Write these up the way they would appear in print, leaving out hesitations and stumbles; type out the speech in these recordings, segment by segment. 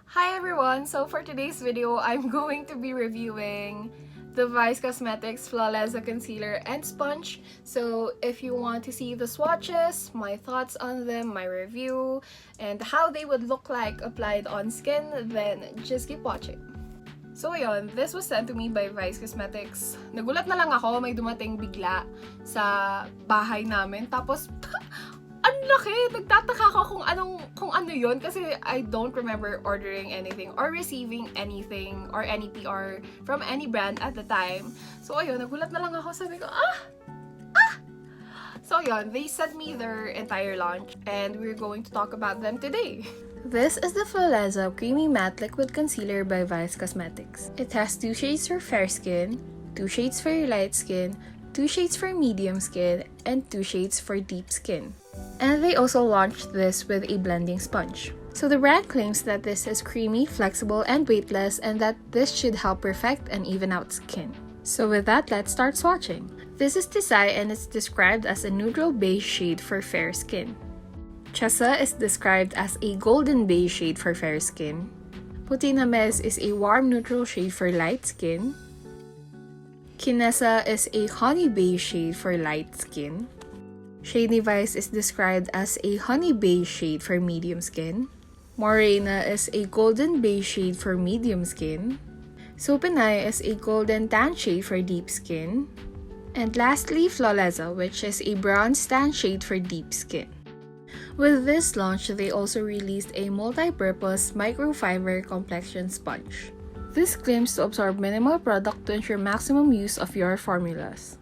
Hi everyone! So for today's video, I'm going to be reviewing the Vice Cosmetics Flawlezza Concealer and Sponge. So if you want to see the swatches, my thoughts on them, my review, and how they would look like applied on skin, then just keep watching. So ayun, this was sent to me by Vice Cosmetics. Nagulat na lang ako, may dumating bigla sa bahay namin. Tapos, ang laki! Nagtataka ako kung ano yun kasi I don't remember ordering anything or receiving anything or any PR from any brand at the time. So ayun, nagulat na lang ako. Sabi ko, So ayun, they sent me their entire launch and we're going to talk about them today. This is the Flawlezza Creamy Matte Liquid Concealer by Vice Cosmetics. It has 2 shades for fair skin, 2 shades for your light skin, 2 shades for medium skin, and 2 shades for deep skin. And they also launched this with a blending sponge. So the brand claims that this is creamy, flexible, and weightless, and that this should help perfect and even out skin. So with that, let's start swatching. This is Tisay and it's described as a neutral beige shade for fair skin. Chesa is described as a golden beige shade for fair skin. Putinamez is a warm neutral shade for light skin. Kinesa is a honey beige shade for light skin. Shade Vice is described as a honey beige shade for medium skin. Morena is a golden beige shade for medium skin. Ttdeye is a golden tan shade for deep skin. And lastly, Flawlezza, which is a bronze tan shade for deep skin. With this launch, they also released a multi-purpose microfiber complexion sponge. This claims to absorb minimal product to ensure maximum use of your formulas.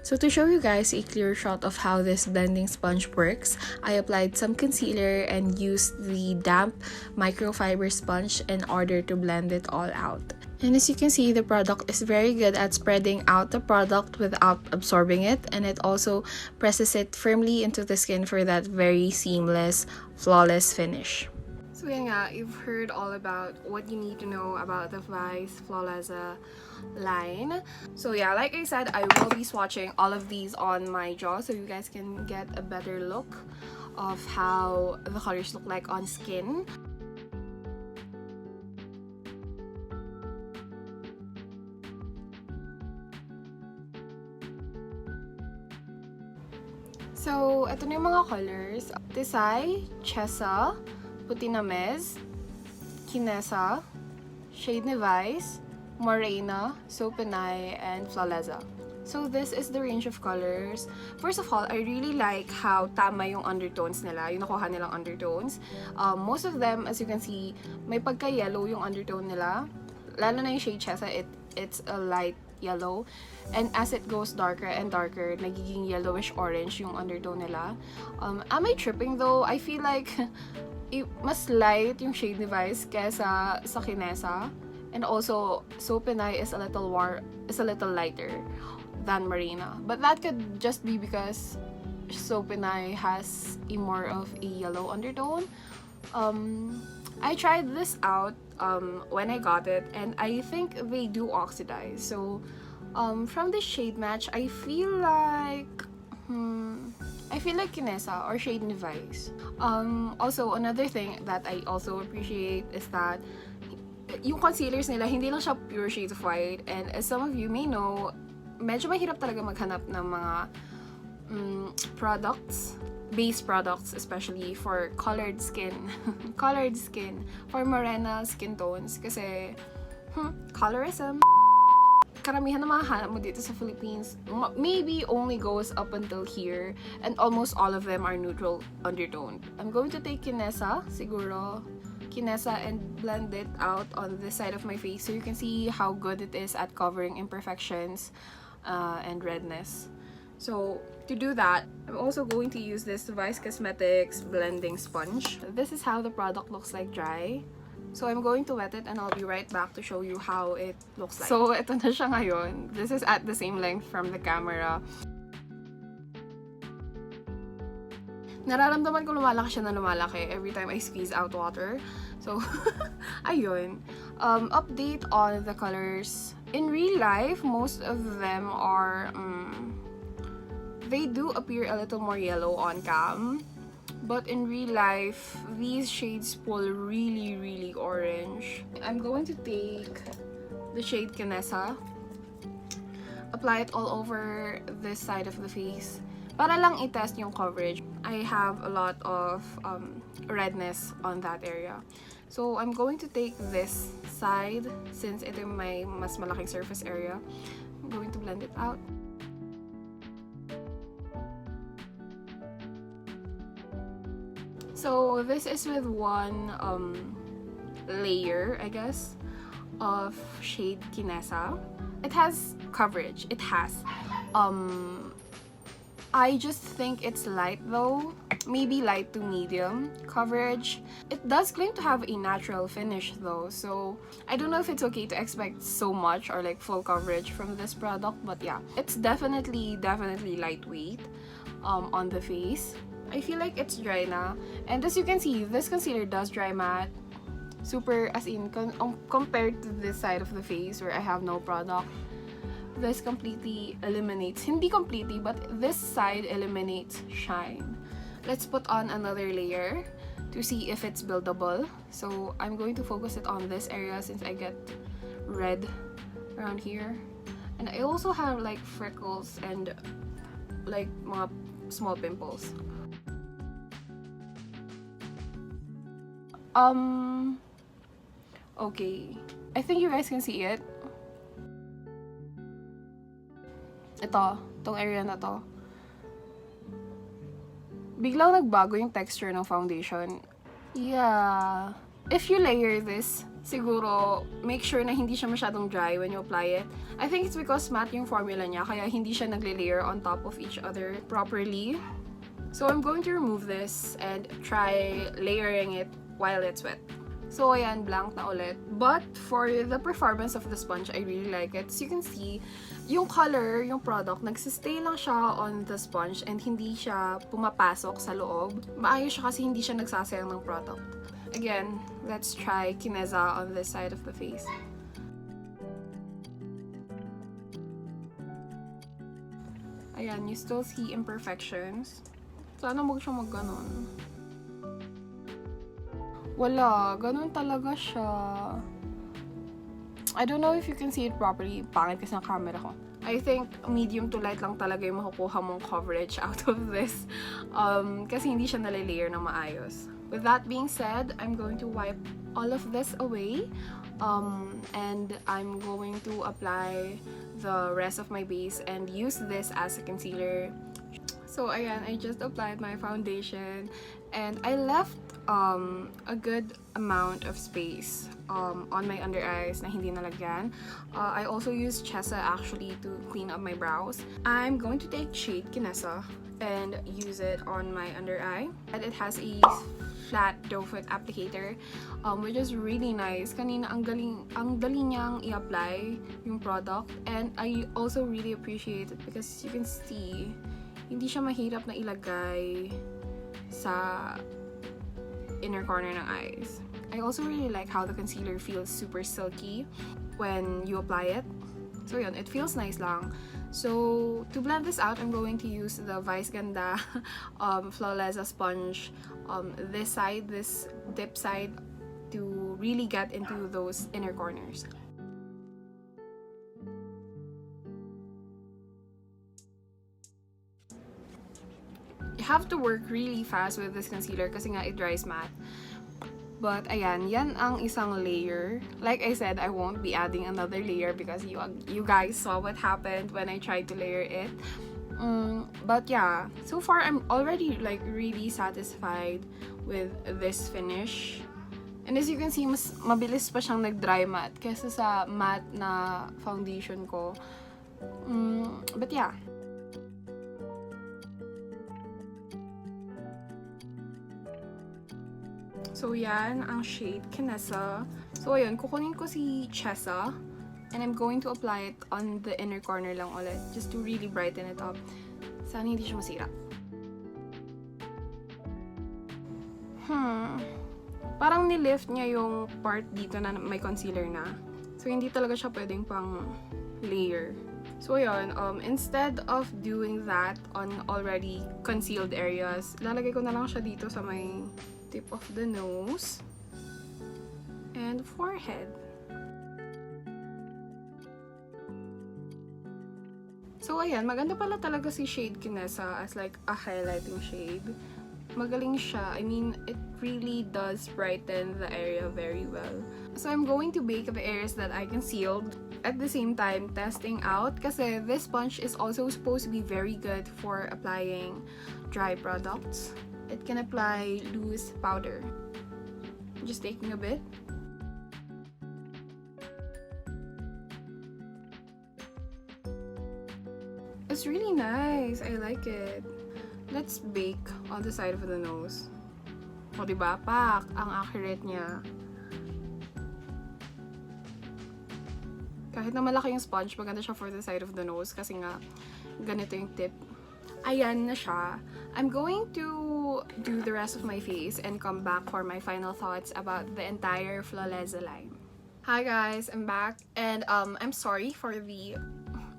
So to show you guys a clear shot of how this blending sponge works, I applied some concealer and used the damp microfiber sponge in order to blend it all out. And as you can see, the product is very good at spreading out the product without absorbing it, and it also presses it firmly into the skin for that very seamless, flawless finish. So yan nga, you've heard all about what you need to know about the Vice Flawlezza line. So yeah, like I said, I will be swatching all of these on my jaw so you guys can get a better look of how the colors look like on skin. So, ito na yung mga colors. Tisay, Chesa, Putinamez, Kinesa, Shade Vice, Morena, Ttdeye, and Flawlezza. So this is the range of colors. First of all, I really like how tama yung undertones nila, yung nakuha nilang undertones. Most of them, as you can see, may pagka-yellow yung undertone nila. Lalo na yung shade Chesa, it's a light yellow. And as it goes darker and darker, nagiging yellowish orange yung undertone nila. Am I tripping though? I feel like mas light yung shade Vice kesa sa Kinesa. And also, Ttdeye is a little lighter than Morena. But that could just be because Ttdeye has a more of a yellow undertone. I tried this out when I got it, and I think they do oxidize. So, from the shade match, I feel like Kinesa or Shade Vice. Also, another thing that I also appreciate is that yung concealers nila, hindi lang siya pure shades of white. And as some of you may know, medyo mahirap talaga maghanap ng mga products, base products, especially for colored skin. Colored skin. For morena skin tones. Kasi, colorism. Karamihan na mahahanap mo dito sa Philippines maybe only goes up until here, and almost all of them are neutral undertone. I'm going to take Kinesa, siguro Kinesa, and blend it out on this side of my face so you can see how good it is at covering imperfections and redness. So to do that, I'm also going to use this Vice Cosmetics blending sponge. This is how the product looks like dry. So I'm going to wet it and I'll be right back to show you how it looks like. So ito na siya ngayon. This is at the same length from the camera. Nararamdaman ko lumalaki siya na lumalaki every time I squeeze out water. So, ayun. Update on the colors. In real life, most of them are, they do appear a little more yellow on cam. But in real life, these shades pull really orange. I'm going to take the shade Kinesa, apply it all over this side of the face para lang i-test yung coverage. I have a lot of redness on that area. So I'm going to take this side since ito yung may mas malaking surface area. I'm going to blend it out. So this is with one layer, I guess, of shade Kinesa. It has coverage. It has. I just think it's light though. Maybe light to medium coverage. It does claim to have a natural finish though, so I don't know if it's okay to expect so much or like full coverage from this product, but yeah, it's definitely lightweight on the face. I feel like it's dry na, and as you can see, this concealer does dry matte. Super, as in, compared to this side of the face where I have no product, this completely eliminates, hindi completely, but this side eliminates shine. Let's put on another layer to see if it's buildable. So I'm going to focus it on this area since I get red around here. And I also have like freckles and like mga small pimples. Okay. I think you guys can see it. Itong area na to. Biglang nagbago yung texture ng foundation. Yeah. If you layer this, siguro make sure na hindi siya masyadong dry when you apply it. I think it's because matte yung formula niya, kaya hindi siya nagle-layer on top of each other properly. So I'm going to remove this and try layering it while it's wet. So ayan, blank na ulit. But for the performance of the sponge, I really like it. As you can see, yung color, yung product, nagsistay lang siya on the sponge and hindi siya pumapasok sa loob. Maayos siya kasi hindi siya nagsasayang ng product. Again, let's try Kinesa on this side of the face. Ayan, you still see imperfections. Sana huwag siya mag-ganon. Wala, ganun talaga siya. I don't know if you can see it properly. Pangit kasi ng camera ko. I think medium to light lang talaga yung makukuha mong coverage out of this. Kasi hindi siya nalilayer na maayos. With that being said, I'm going to wipe all of this away. And I'm going to apply the rest of my base and use this as a concealer. So ayan, I just applied my foundation and I left a good amount of space on my under eyes na hindi nalagyan. I also used chesa actually to clean up my brows. I'm going to take shade Kinesa and use it on my under eye. And it has a flat doe foot applicator, which is really nice. Kanina ang dali niyang i-apply yung product, and I also really appreciate it because you can see hindi siya mahirap na ilagay sa inner corner ng eyes. I also really like how the concealer feels super silky when you apply it. So yun, it feels nice lang. So to blend this out, I'm going to use the Ganda Flawlezza sponge, this side, this dip side, to really get into those inner corners. You have to work really fast with this concealer kasi nga it dries matte. But ayan, yan ang isang layer. Like I said, I won't be adding another layer because you guys saw what happened when I tried to layer it. But yeah, so far I'm already like really satisfied with this finish. And as you can see, mas mabilis pa siyang nag-dry matte kaysa sa matte na foundation ko. But yeah. So yan ang shade Kinesa. So ayun, kukunin ko si chesa and I'm going to apply it on the inner corner lang ulit just to really brighten it up. Sana hindi siya masira. Parang nilift niya yung part dito na may concealer na. So hindi talaga siya pwedeng pang layer. So ayun, instead of doing that on already concealed areas, lalagay ko na lang siya dito sa may tip of the nose and forehead. So ayan, maganda pala talaga si shade Kinesa as like a highlighting shade. Magaling siya. I mean, it really does brighten the area very well. So I'm going to bake the areas that I concealed, at the same time testing out kasi this sponge is also supposed to be very good for applying dry products. It can apply loose powder. Just taking a bit. It's really nice. I like it. Let's bake on the side of the nose. O diba? Pak! Ang accurate niya. Kahit na malaki yung sponge, maganda siya for the side of the nose kasi nga, ganito yung tip. Ayan na siya. I'm going to do the rest of my face and come back for my final thoughts about the entire Flawlezza line. Hi guys, I'm back and I'm sorry for the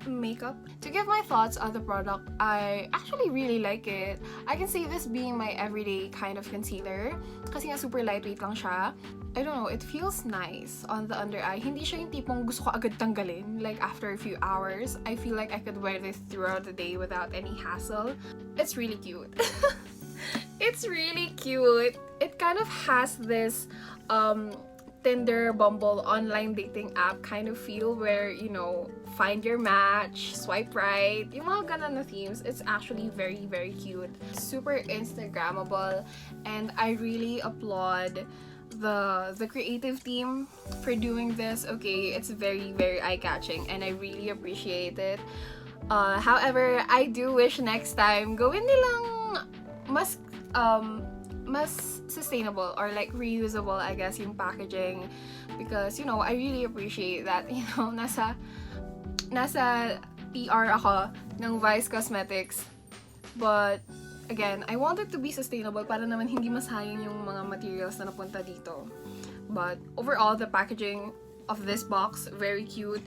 makeup. To give my thoughts on the product, I actually really like it. I can see this being my everyday kind of concealer kasi nga super lightweight lang siya. I don't know, it feels nice on the under eye. Hindi siya yung tipong gusto ko agad tanggalin. Like after a few hours, I feel like I could wear this throughout the day without any hassle. It's really cute. It's really cute. It kind of has this Tinder, Bumble, online dating app kind of feel where, you know, find your match, swipe right, yung mga ganun na themes. It's actually very, very cute. Super Instagrammable, and I really applaud the creative team for doing this. Okay, it's very, very eye-catching, and I really appreciate it. However, I do wish next time gawin nilang mas sustainable or like reusable, I guess, yung packaging, because, you know, I really appreciate that, you know, nasa PR ako ng Vice Cosmetics, but again, I want it to be sustainable para naman hindi masayang yung mga materials na napunta dito. But overall, the packaging of this box, very cute.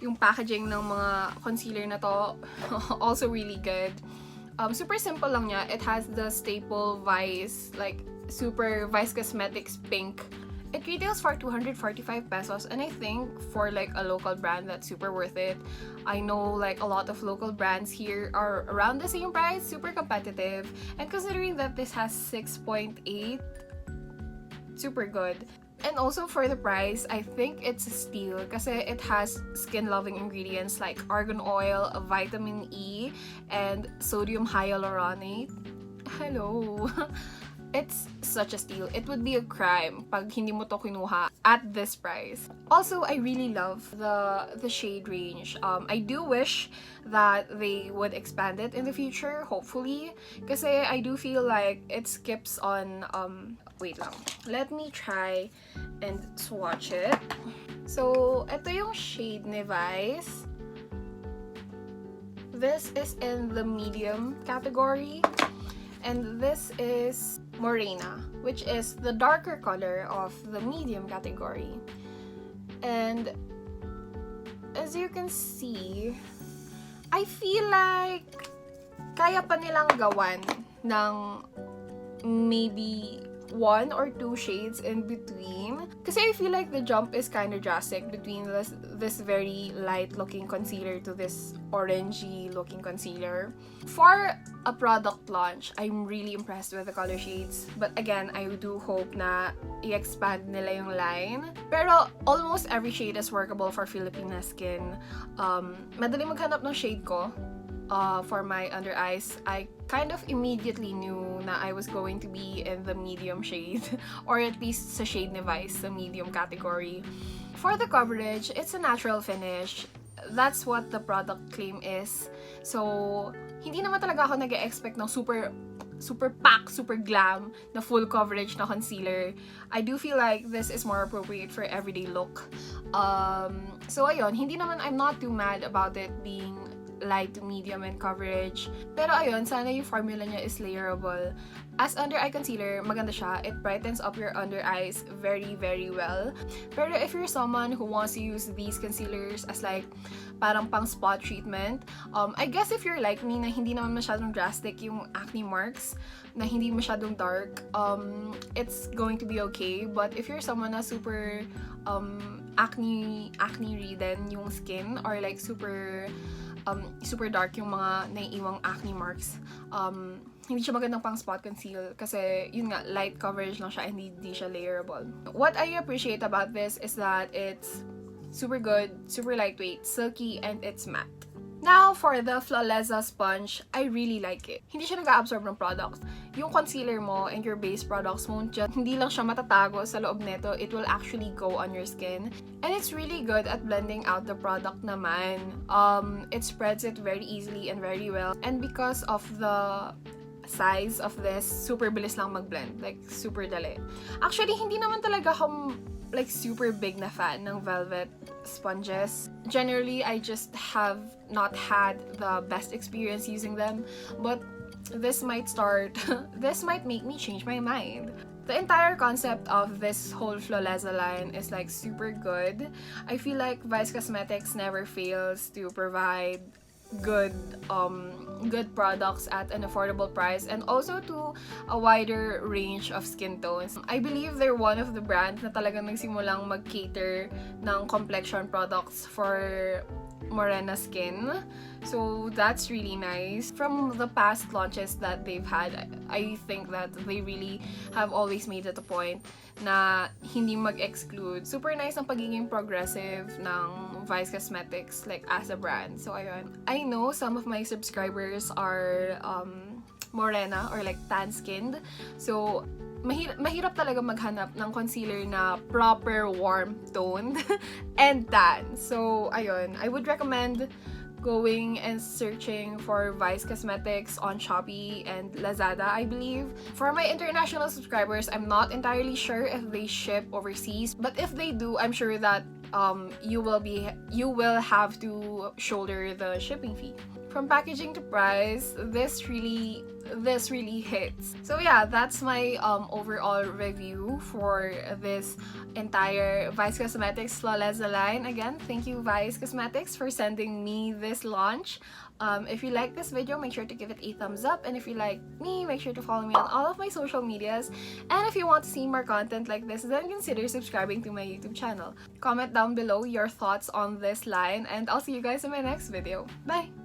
Yung packaging ng mga concealer na to, also really good. Super simple lang niya. It has the staple Vice, like super Vice Cosmetics pink. It retails for 245 pesos, and I think for like a local brand, that's super worth it. I know like a lot of local brands here are around the same price, super competitive, and considering that this has 6.8, super good. And also for the price, I think it's a steal kasi it has skin-loving ingredients like argan oil, vitamin E, and sodium hyaluronate. Hello! It's such a steal. It would be a crime pag hindi mo to kinuha at this price. Also, I really love the shade range. I do wish that they would expand it in the future, hopefully. Kasi I do feel like it skips on, wait lang. Let me try and swatch it. So, ito yung shade ni Vice. This is in the medium category. And this is Morena, which is the darker color of the medium category. And as you can see, I feel like kaya pa nilang gawan ng maybe 1 or 2 shades in between. Kasi I feel like the jump is kind of drastic between this very light looking concealer to this orangey looking concealer. For a product launch, I'm really impressed with the color shades. But again, I do hope na i-expand nila yung line. Pero almost every shade is workable for Filipina skin. Madali maghanap ng shade ko. For my under eyes, I kind of immediately knew na I was going to be in the medium shade, or at least sa shade ni Vice, the medium category. For the coverage, it's a natural finish. That's what the product claim is. So, hindi naman talaga ako nag-expect ng super pack, super glam na full coverage na concealer. I do feel like this is more appropriate for everyday look. So ayun, I'm not too mad about it being light to medium in coverage. Pero ayun, sana yung formula niya is layerable. As under eye concealer, maganda siya. It brightens up your under eyes very, very well. Pero if you're someone who wants to use these concealers as like parang pang spot treatment, I guess if you're like me na hindi naman masyadong drastic yung acne marks, na hindi masyadong dark, it's going to be okay. But if you're someone na super acne ridden yung skin, or like super dark yung mga naiiwang acne marks, hindi siya magandang pang spot conceal kasi yun nga, light coverage lang siya, hindi siya layerable. What I appreciate about this is that it's super good, super lightweight, silky, and it's matte. Now, for the Flawlezza sponge, I really like it. Hindi siya nag-absorb ng products. Yung concealer mo and your base products won't just, hindi lang siya matatago sa loob nito, it will actually go on your skin. And it's really good at blending out the product naman. It spreads it very easily and very well. And because of the size of this, super bilis lang mag-blend. Like, super dali. Actually, hindi naman talaga ako like super big na fan ng velvet sponges. Generally, I just have not had the best experience using them, but this might make me change my mind. The entire concept of this whole Flawlezza line is like super good. I feel like Vice Cosmetics never fails to provide good products at an affordable price, and also to a wider range of skin tones. I believe they're one of the brands na talagang nagsimulang mag-cater ng complexion products for morena skin. So that's really nice. From the past launches that they've had, I think that they really have always made it a point na hindi mag-exclude. Super nice ang pagiging progressive ng Vice Cosmetics like as a brand. So ayun. I know some of my subscribers are morena or like tan-skinned. So mahirap talaga maghanap ng concealer na proper warm toned and tan. So ayun, I would recommend going and searching for Vice Cosmetics on Shopee and Lazada, I believe. For my international subscribers, I'm not entirely sure if they ship overseas, but if they do, I'm sure that you will have to shoulder the shipping fee. From packaging to price, this really hits. So yeah, that's my overall review for this entire Vice Cosmetics Flawlezza line. Again, thank you Vice Cosmetics for sending me this launch. If you like this video, make sure to give it a thumbs up, and if you like me, make sure to follow me on all of my social medias. And if you want to see more content like this, then consider subscribing to my YouTube channel. Comment down below your thoughts on this line, and I'll see you guys in my next video. Bye!